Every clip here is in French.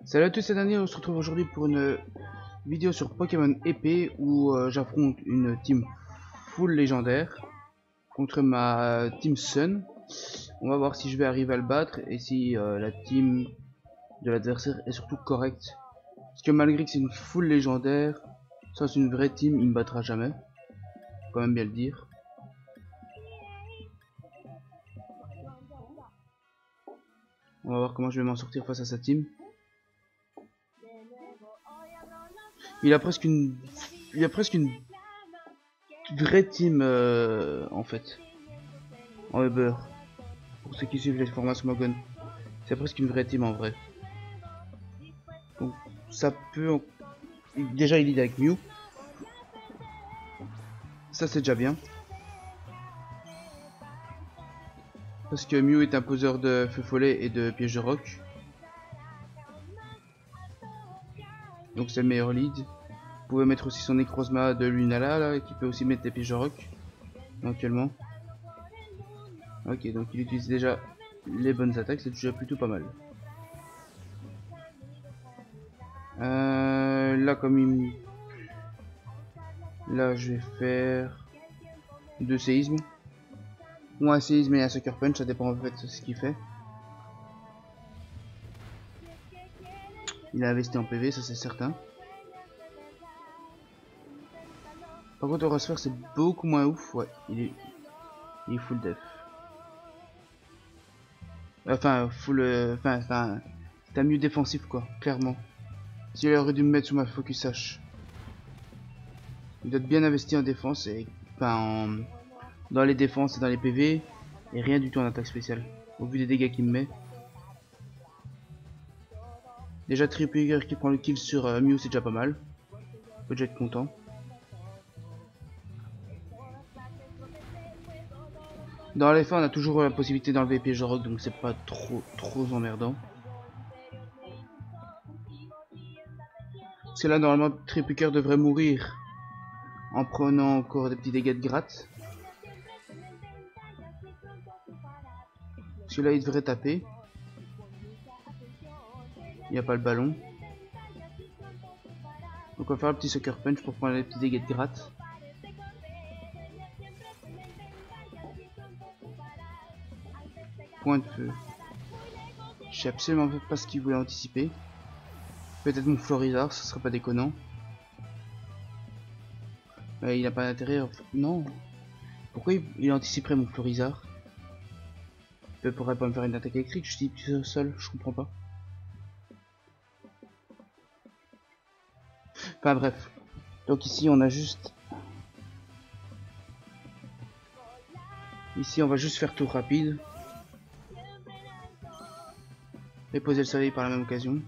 Salut à tous, cette année on se retrouve aujourd'hui pour une vidéo sur Pokémon épée où j'affronte une team full légendaire contre ma team Sun. On va voir si je vais arriver à le battre et si la team de l'adversaire est surtout correcte. Parce que malgré que c'est une full légendaire, ça c'est une vraie team, il me battra jamais. Faut quand même bien le dire. On va voir comment je vais m'en sortir face à sa team. Il a presque une vraie team en fait. En Uber. Pour ceux qui suivent les formats Smogon. C'est presque une vraie team en vrai. Donc ça peut... Déjà il lead avec Mew. Ça c'est déjà bien. Parce que Mew est un poseur de feu follet et de piège de roc. Donc c'est le meilleur lead. Vous pouvez mettre aussi son Necrozma de Lunala là, qui peut aussi mettre des pièges de roc. Éventuellement. Ok, donc il utilise déjà les bonnes attaques, c'est déjà plutôt pas mal. Là comme il... Là je vais faire 2 séismes. Ou un séisme et un Sucker Punch, ça dépend en fait de ce qu'il fait. Il a investi en PV, ça c'est certain. Par contre, Horosphère c'est beaucoup moins ouf, ouais, il est full def. Enfin, full. C'est un mieux défensif quoi, clairement. S'il aurait dû me mettre sous ma Focus Sash. Il doit être bien investi en défense et. Enfin, dans les défenses et dans les PV. Et rien du tout en attaque spéciale. Au vu des dégâts qu'il me met. Déjà, Tripwire qui prend le kill sur Mew, c'est déjà pas mal. On peut déjà être content. Dans les fins, on a toujours la possibilité d'enlever piège de roc, donc c'est pas trop emmerdant. Parce que là, normalement, Tripwire devrait mourir en prenant encore des petits dégâts de gratte. Celui-là, il devrait taper. Il n'y a pas le ballon. Donc on va faire un petit Sucker Punch pour prendre les petits dégâts de gratte. Point de feu. Je sais absolument pas ce qu'il voulait anticiper. Peut-être mon Florizard, ce serait pas déconnant. Il a pas d'intérêt. Non. Pourquoi il anticiperait mon Florizard? Il pourrait pas me faire une attaque électrique, je dis tout seul, je comprends pas. Enfin bref. Donc ici on a juste... Ici on va juste faire tour rapide. Et poser le soleil par la même occasion.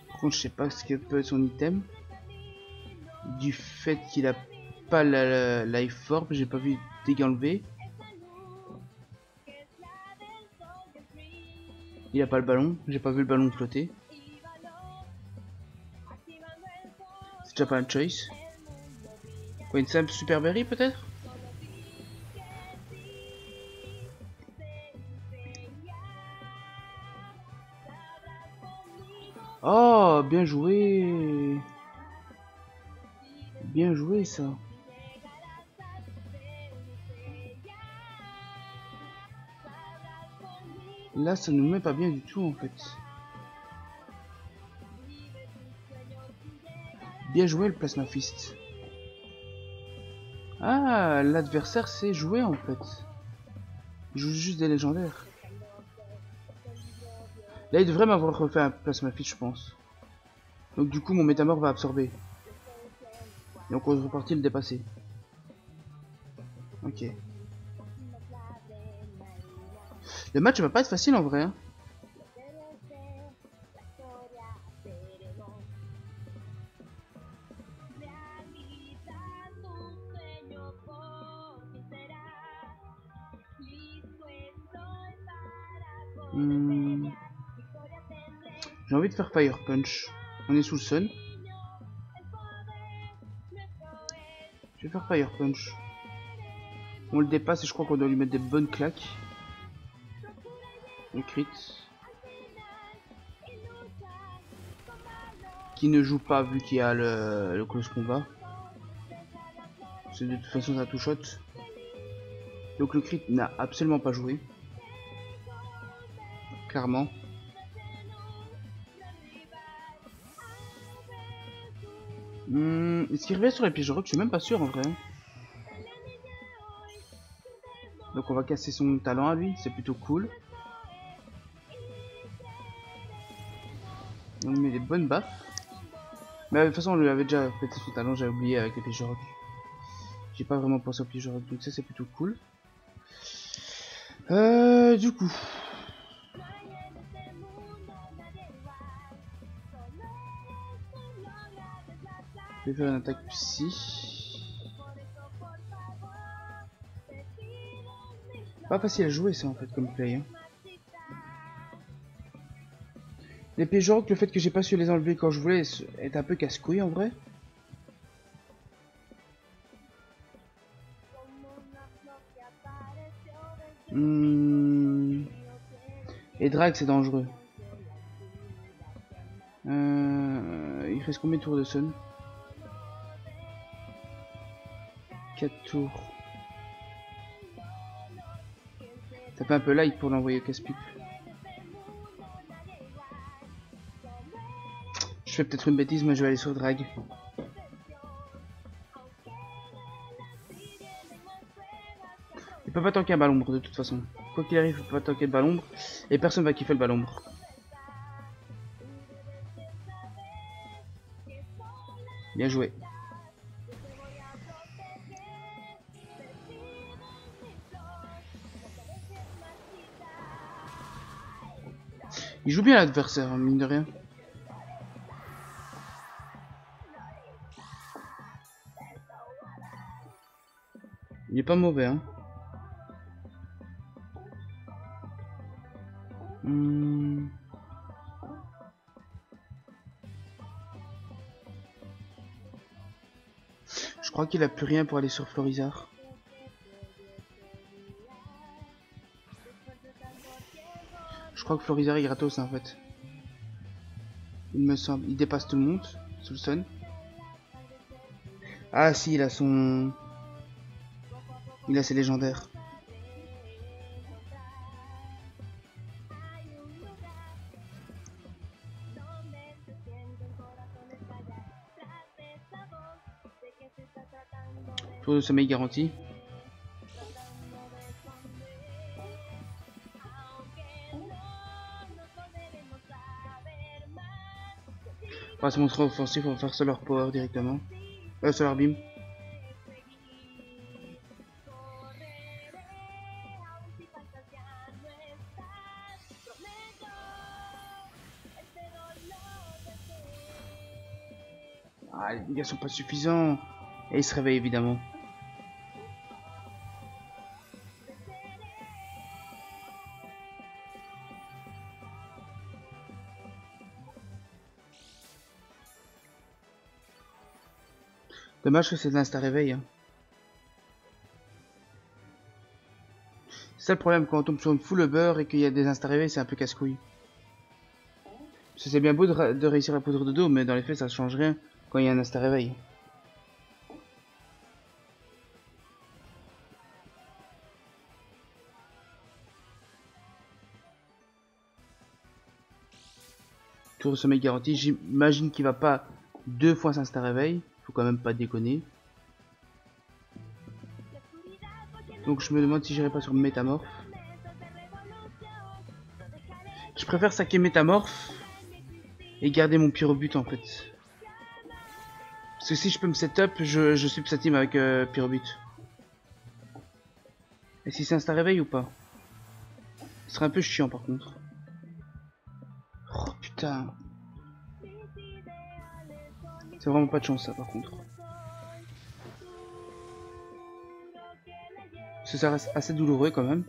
Par contre je sais pas ce que peut être son item. Du fait qu'il a pas la life orb, j'ai pas vu dégâts enlevés. Il a pas le ballon, j'ai pas vu le ballon flotter. C'est déjà pas un choice. Quoi, une simple super berry peut-être? Oh, bien joué. Bien joué ça. Là, ça nous met pas bien du tout en fait. Bien joué le Plasma Fist. Ah, l'adversaire sait jouer en fait. Il joue juste des légendaires. Là, il devrait m'avoir refait un Plasma Fist, je pense. Donc du coup, mon Métamorph va absorber. Et donc on est reparti le dépasser. Ok. Le match va pas être facile en vrai. Hein. J'ai envie de faire Fire Punch. On est sous le sun. Je vais faire Fire Punch. On le dépasse et je crois qu'on doit lui mettre des bonnes claques. le crit. Qui ne joue pas vu qu'il y a le close combat. C'est de toute façon ça tout shot. Donc le crit n'a absolument pas joué. Clairement. Est-ce qu'il revient sur les pièges rock? Je suis même pas sûr en vrai. Donc on va casser son talent à lui, c'est plutôt cool. On met des bonnes baffes. Mais de toute façon on lui avait déjà fait son talent, j'avais oublié avec les pièges rock. J'ai pas vraiment pensé aux pièges rock, donc ça c'est plutôt cool. Du coup. Je vais faire une attaque psy. Pas facile à jouer ça en fait comme play. Hein. Les pièges rock, le fait que j'ai pas su les enlever quand je voulais est un peu casse-couille en vrai. Et drag c'est dangereux. Il reste combien de tours de Sun? 4 tours. Ça fait un peu light pour l'envoyer au casse-pipe. Je fais peut-être une bêtise, mais je vais aller sur drag. Il peut pas tanker un ballon de toute façon. Quoi qu'il arrive, il peut pas tanker le ballon. Et personne va kiffer le ballon. Bien joué. Il joue bien l'adversaire, mine de rien. Il est pas mauvais, hein. Je crois qu'il a plus rien pour aller sur Florizard. Je crois que Florizard est gratos en fait. Il me semble. Il dépasse tout le monde sous le sun. Ah si, il a son... Il a ses légendaires. Tour de sommeil garanti. On va se montrer offensif, on va faire Solar Power directement. Solar Beam. Ah, les dégâts sont pas suffisants. Et il se réveille évidemment. Dommage que c'est de l'insta réveil. Hein. C'est ça le problème quand on tombe sur une full beurre et qu'il y a des insta réveils, c'est un peu casse-couille. Parce que c'est bien beau de réussir à poudre de dos, mais dans les faits ça change rien quand il y a un insta réveil. Tour de sommeil garanti, j'imagine qu'il va pas 2 fois s'insta réveil, faut quand même pas déconner. Donc je me demande si j'irai pas sur métamorphe. Je préfère saquer métamorphe et garder mon pyrobut en fait. Parce que si je peux me setup, je suis sa team avec pyrobut. Et si c'est insta réveil ou pas? Ce serait un peu chiant par contre. Oh putain. C'est vraiment pas de chance ça par contre. Parce que ça reste assez douloureux quand même.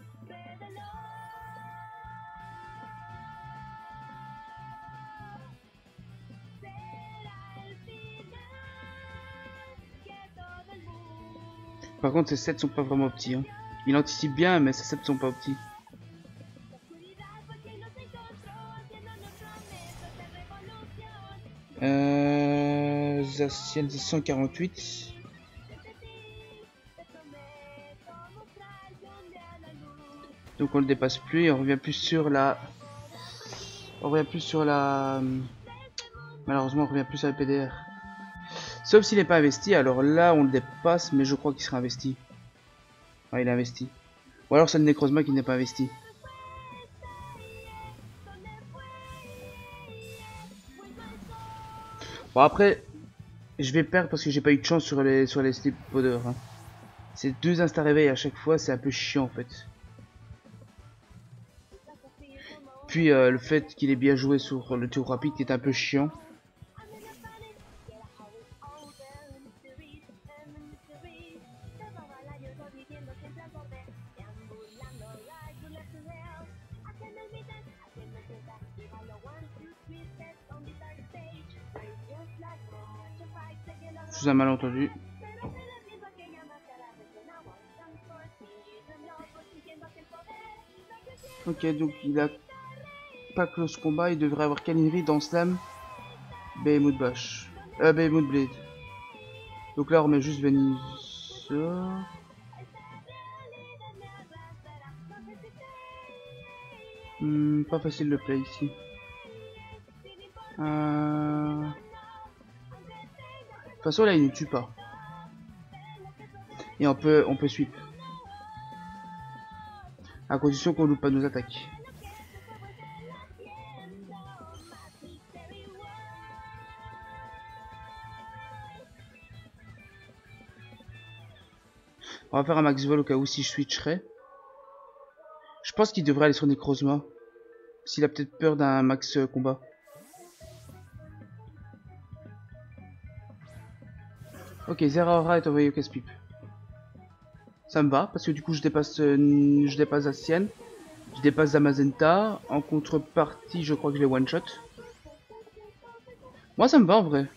Par contre ces sets sont pas vraiment petits. Hein. Il anticipe bien mais ces sets sont pas petits. Zacian 148. Donc on le dépasse plus et on revient plus sur la... Malheureusement on revient plus sur la PDR. Sauf s'il n'est pas investi, alors là on le dépasse, mais je crois qu'il sera investi. Ouais, il est investi. Ou alors c'est le Necrozma qui n'est pas investi. Bon après, je vais perdre parce que j'ai pas eu de chance sur les sleep poders. Hein. C'est 2 insta réveils à chaque fois, c'est un peu chiant en fait. Puis le fait qu'il ait bien joué sur le tour rapide qui est un peu chiant. Sous un malentendu. Ok, donc il a pas close combat, il devrait avoir Kalinri dans Slam, Behemoth Bash, Behemoth Blade. Donc là on remet juste Venisa. Pas facile de play ici. De toute façon là il ne tue pas. Et on peut sweep. À condition qu'on loupe pas nos attaques. On va faire un max vol au cas où si je switcherai. Je pense qu'il devrait aller sur Necrozma. S'il a peut-être peur d'un max combat. Ok, Zeraora est envoyé au casse-pipe. Ça me va, parce que du coup je dépasse Zacian. Je dépasse Zamazenta. En contrepartie, je crois que je vais one-shot. Moi ça me va en vrai.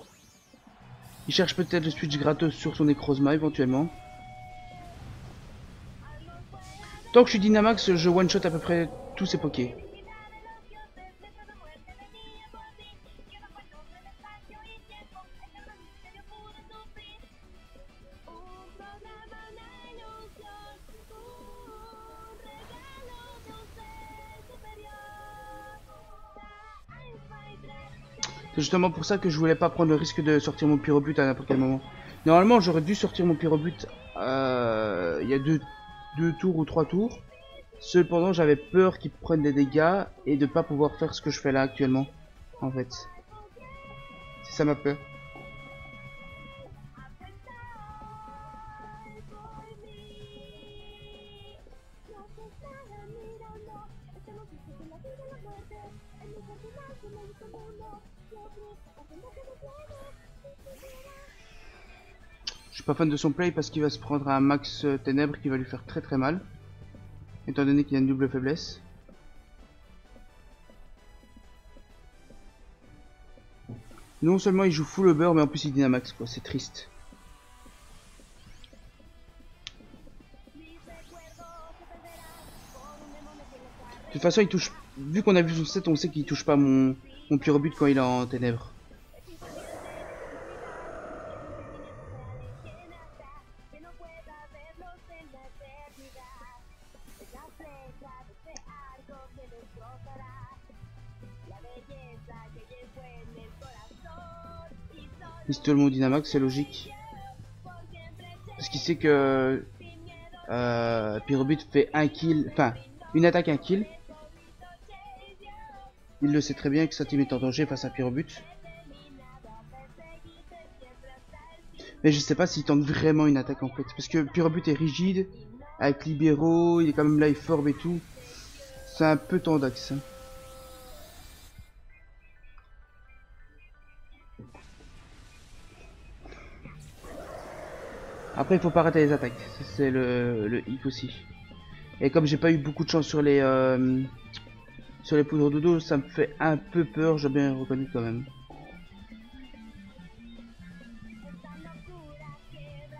Il cherche peut-être le switch gratos sur son Necrozma éventuellement. Tant que je suis Dynamax, je one-shot à peu près tous ces pokés. C'est justement pour ça que je voulais pas prendre le risque de sortir mon pyrobut à n'importe quel moment. Normalement, j'aurais dû sortir mon pyrobut il y a deux tours ou 3 tours. Cependant, j'avais peur qu'il prenne des dégâts et de pas pouvoir faire ce que je fais là actuellement. En fait, c'est ça ma peur. Je suis pas fan de son play parce qu'il va se prendre un max ténèbres qui va lui faire très mal. Étant donné qu'il a une double faiblesse. Non seulement il joue full au beurre mais en plus il dynamax quoi, c'est triste. De toute façon il touche, vu qu'on a vu son set on sait qu'il touche pas mon pyrobut quand il est en ténèbres. Il se tout le monde dynamax, c'est logique. Parce qu'il sait que Pyrobut fait un kill, enfin une attaque un kill. Il le sait très bien que sa team est en danger face à Pyrobut. Mais je sais pas s'il tente vraiment une attaque en fait. Parce que Pyrobut est rigide, avec libéraux, il est quand même life orb et tout. C'est un peu tendax. Hein. Après il faut pas rater les attaques, c'est le hic aussi. Et comme j'ai pas eu beaucoup de chance sur les poudres de dos, ça me fait un peu peur, j'ai bien reconnu quand même.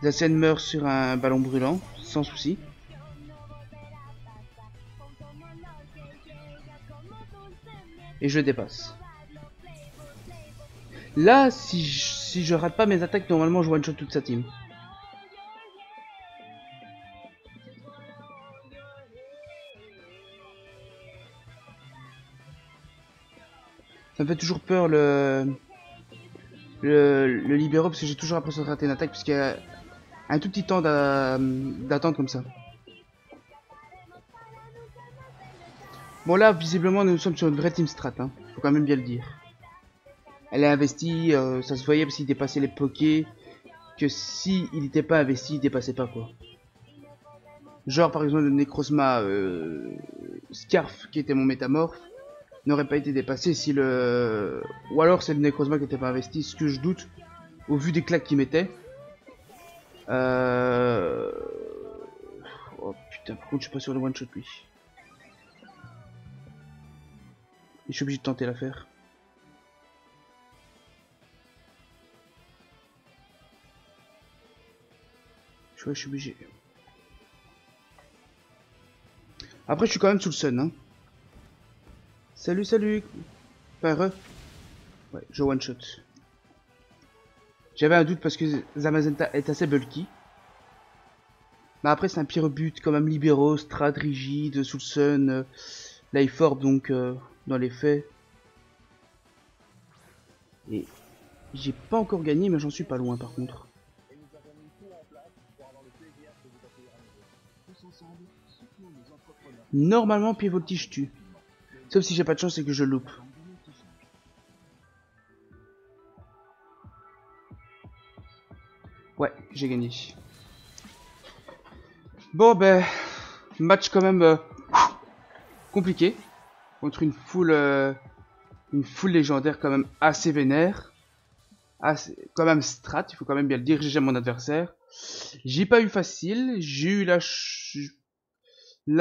Zacian meurt sur un ballon brûlant, sans souci. Et je le dépasse. Là, si je rate pas mes attaques, normalement je one-shot toute sa team. Ça me fait toujours peur le libéro parce que j'ai toujours l'impression de rater une attaque puisqu'il y a un tout petit temps d'attente comme ça. Bon là, visiblement, nous sommes sur une vraie team strat, hein. Faut quand même bien le dire. Elle est investie, ça se voyait parce qu'il dépassait les pokés, que si il n'était pas investi, il dépassait pas quoi. Genre par exemple le Necrozma Scarf qui était mon métamorphe n'aurait pas été dépassé si le... Ou alors c'est le Necrozma qui n'était pas investi, ce que je doute au vu des claques qu'il mettait. Oh putain, par contre je suis pas sur le one shot lui. Et je suis obligé de tenter l'affaire. Je suis obligé. Après je suis quand même sous le sun hein. Salut salut. Enfin, ouais, je one shot. J'avais un doute parce que Zamazenta est assez bulky. Mais après c'est un pire but quand même libéraux, strat rigide, sous le sun, life orb donc dans les faits. Et j'ai pas encore gagné mais j'en suis pas loin par contre. Normalement pied voltige tue. Sauf si j'ai pas de chance et que je loupe. Ouais, j'ai gagné. Bon ben, match quand même compliqué. Contre une foule légendaire quand même assez vénère. Quand même strat, il faut quand même bien le dire, j'ai mon adversaire. J'ai pas eu facile, j'ai eu la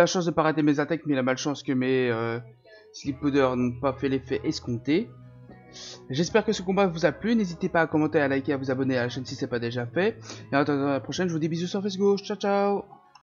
chance de pas rater mes attaques, mais la malchance que mes Sleep Powder n'ont pas fait l'effet escompté. J'espère que ce combat vous a plu, n'hésitez pas à commenter, à liker, à vous abonner à la chaîne si ce n'est pas déjà fait. Et en attendant la prochaine, je vous dis bisous sur Facebook, ciao ciao.